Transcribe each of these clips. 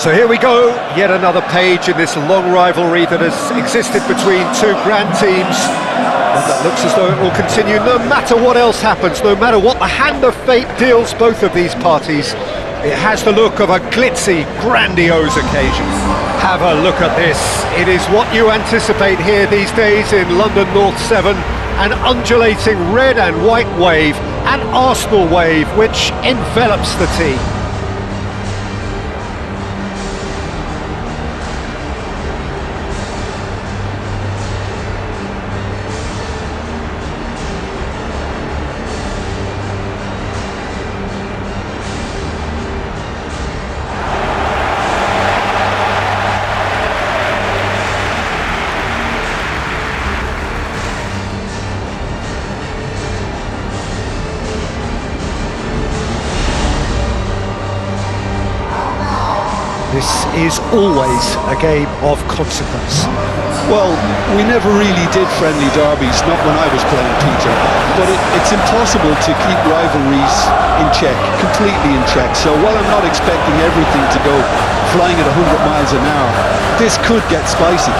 So here we go, yet another page in this long rivalry that has existed between two grand teams. And that looks as though it will continue no matter what else happens, no matter what the hand of fate deals both of these parties. It has the look of a glitzy, grandiose occasion. Have a look at this. It is what you anticipate here these days in London North 7. An undulating red and white wave, an Arsenal wave which envelops the tee. This is always a game of consequence. Well, we never really did friendly derbies, not when I was playing, Peter. But it's impossible to keep rivalries in check, completely in check. So while I'm not expecting everything to go flying at 100 miles an hour, this could get spicy.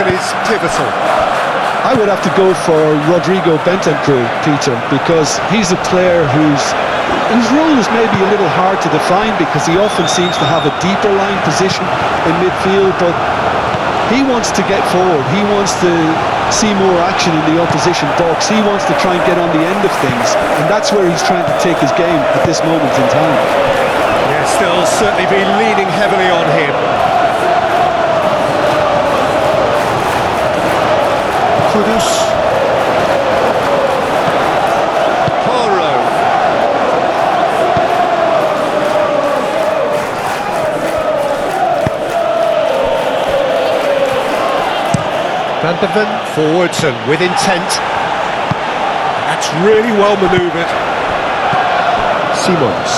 Is pivotal. I would have to go for Rodrigo Bentancur, Peter, because he's a player whose role is maybe a little hard to define because he often seems to have a deeper line position in midfield, but he wants to get forward, he wants to see more action in the opposition box, he wants to try and get on the end of things, and that's where he's trying to take his game at this moment in time. Yeah, still certainly be leaning heavily on him. Van de Ven forwards and with intent. That's really well manoeuvred. Simons.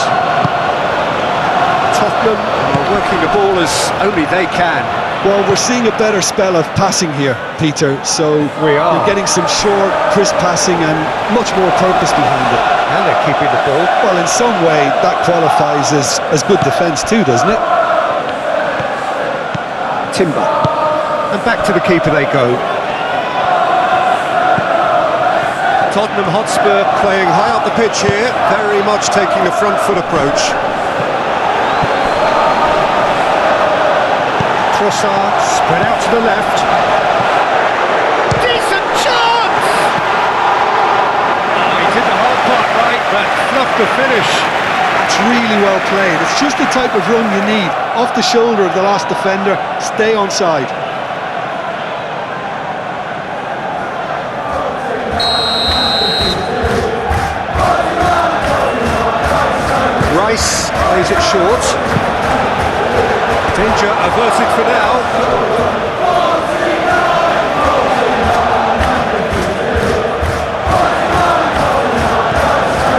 Tottenham are working the ball as only they can. Well, we're seeing a better spell of passing here, Peter, so we are. You're getting some short, crisp passing and much more purpose behind it. And they're keeping the ball. Well, in some way, that qualifies as good defence too, doesn't it? Timber. And back to the keeper they go. Tottenham Hotspur playing high up the pitch here, very much taking a front foot approach. Trossard spread out to the left. Decent chance! Oh, he did the hard part right, but fluffed the finish. It's really well played. It's just the type of run you need. Off the shoulder of the last defender, stay onside. Rice plays it short. Danger averted for now.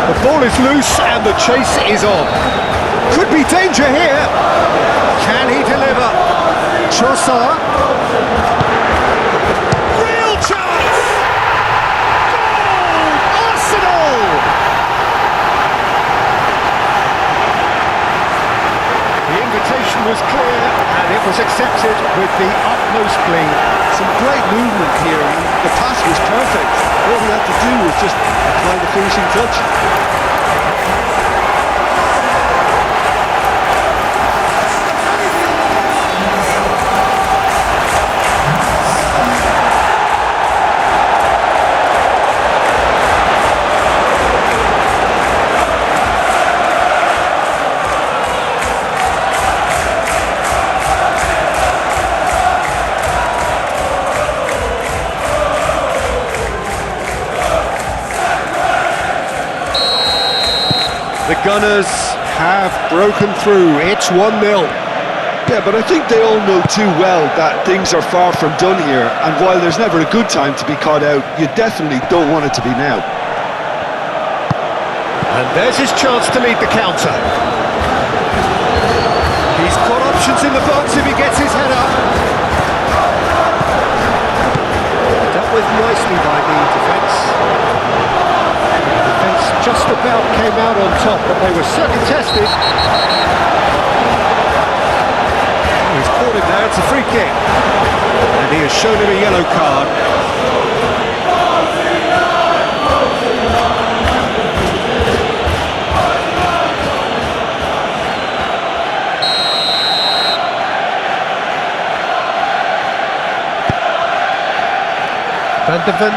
The ball is loose and the chase is on. Could be danger here. Can he deliver? Trossard. Real chance! Goal! Arsenal! The invitation was clear and it was accepted with the utmost glee. Some great movement here, and the pass was perfect. All he had to do was just apply the finishing touch. The Gunners have broken through. It's 1-0. Yeah, but I think they all know too well that things are far from done here, and while there's never a good time to be caught out, you definitely don't want it to be now. And there's his chance to lead the counter. He's got options in the box if he gets his head up. Dealt with nicely by the defence. The defence just about came out on top, but they were certainly tested. He's caught him there, it's a free kick. And he has shown him a yellow card. Van de Ven.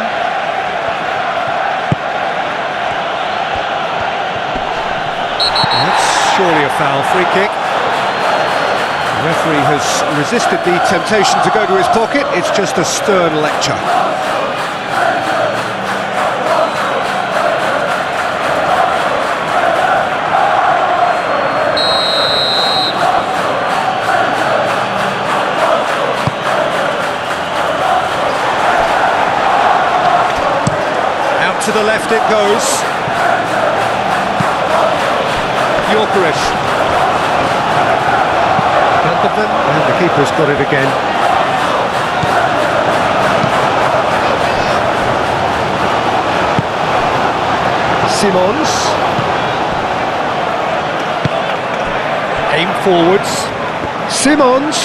That's surely a foul, free kick. The referee has resisted the temptation to go to his pocket. It's just a stern lecture. Out to the left it goes. Yorkerish. And the keeper's got it again. Simons. Aim forwards. Simons.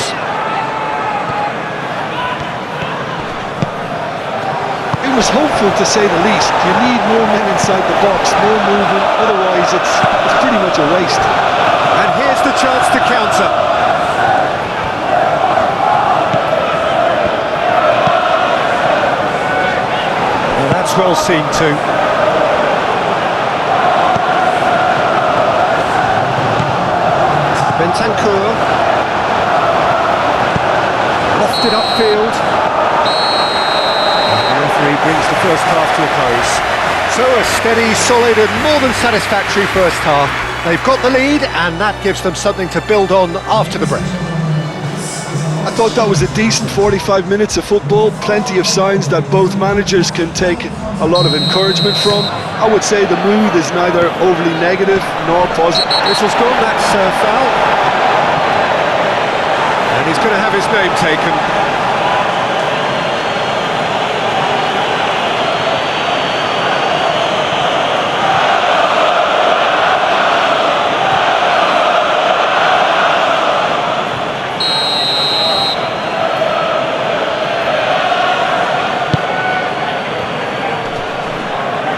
It was hopeful to say the least. You need more men inside the box, more movement, otherwise it's pretty much a waste. And here's the chance to counter. That's well seen too. Bentancur. Lofted upfield. And the referee brings the first half to a close. So a steady, solid and more than satisfactory first half. They've got the lead and that gives them something to build on after the break. I thought that was a decent 45 minutes of football, plenty of signs that both managers can take a lot of encouragement from. I would say the mood is neither overly negative nor positive. Whistle's gone, that's foul. And he's going to have his name taken.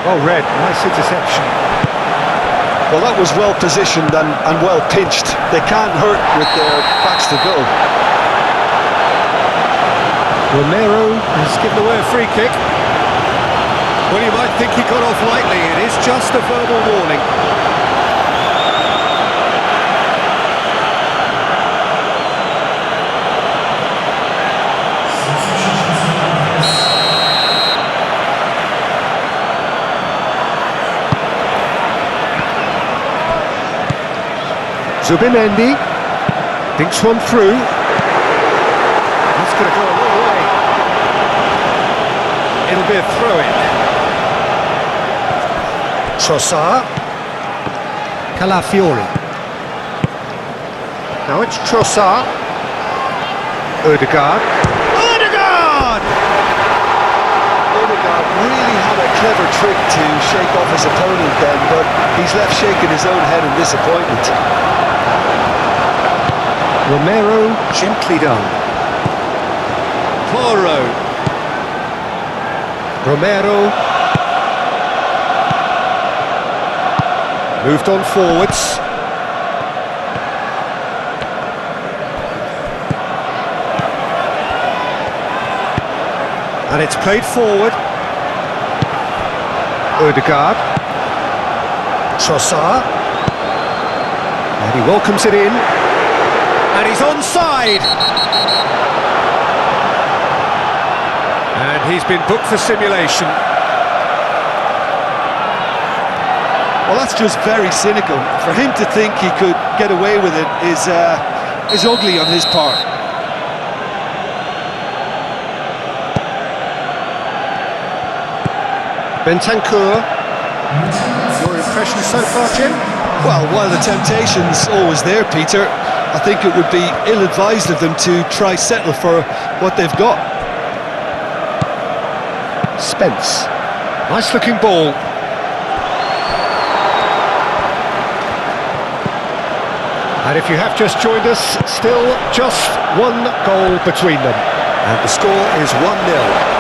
Oh, Red, nice interception. Well, that was well positioned and well pinched. They can't hurt with their backs to goal. Romero has given away a free kick. Well, you might think he got off lightly. It is just a verbal warning. Zubimendi thinks one through. That's going to go a long way. It'll be a throw-in. Trossard. Calafiori. Now it's Trossard. Odegaard. Odegaard! Odegaard really had a clever trick to shake off his opponent then, but he's left shaking his own head in disappointment. Romero, gently done. Porro. Romero. Moved on forwards. And it's played forward. Odegaard. Trossard. And he welcomes it in. And he's onside! And he's been booked for simulation. Well, that's just very cynical. For him to think he could get away with it is is ugly on his part. Bentancur. Your impression so far, Jim? Well, while the temptation's always there, Peter, I think it would be ill-advised of them to try settle for what they've got. Spence. Nice looking ball. And if you have just joined us, still just one goal between them. And the score is 1-0.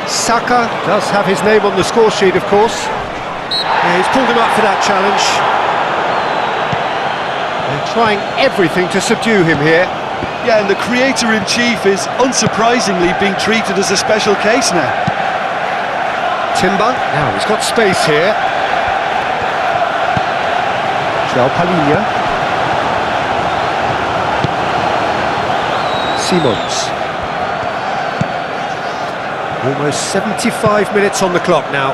Saka does have his name on the score sheet, of course. Yeah, he's pulled him up for that challenge. They're trying everything to subdue him here. Yeah, and the creator-in-chief is unsurprisingly being treated as a special case now. Timber, now he's got space here. João Palhinha. Simons. Almost 75 minutes on the clock now.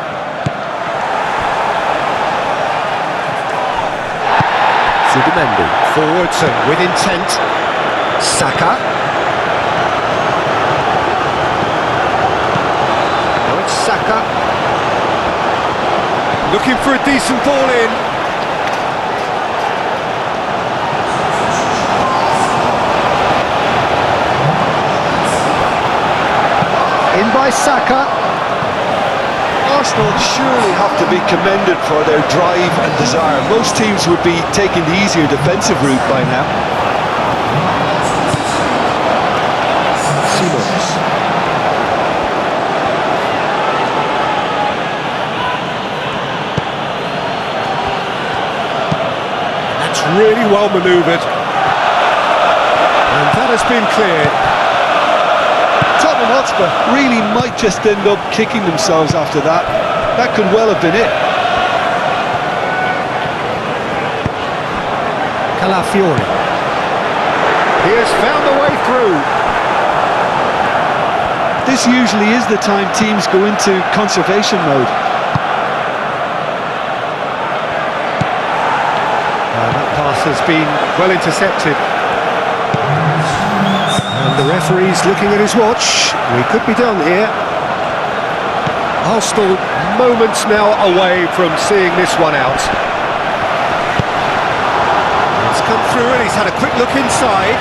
Zubimendi, forwards and with intent. Saka. Now it's Saka. Looking for a decent ball in. In by Saka. Arsenal surely have to be commended for their drive and desire. Most teams would be taking the easier defensive route by now. Simons. That's really well manoeuvred. And that has been cleared. Tottenham Hotspur really might just end up kicking themselves after that. That could well have been it. Calafiori. He has found a way through. This usually is the time teams go into conservation mode. That pass has been well intercepted. And the referee's looking at his watch. We could be done here. Arsenal moments now away from seeing this one out. It's come through and he's had a quick look inside.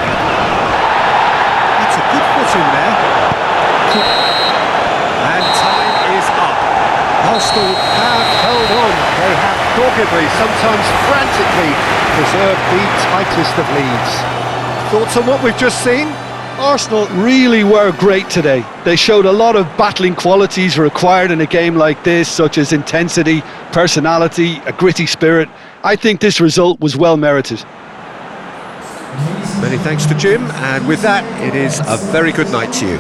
That's a good foot in there. And time is up. Arsenal have held on. They have doggedly, sometimes frantically, preserved the tightest of leads. Thoughts on what we've just seen? Arsenal really were great today. They showed a lot of battling qualities required in a game like this, such as intensity, personality, a gritty spirit. I think this result was well merited. Many thanks to Jim, and with that, it is a very good night to you.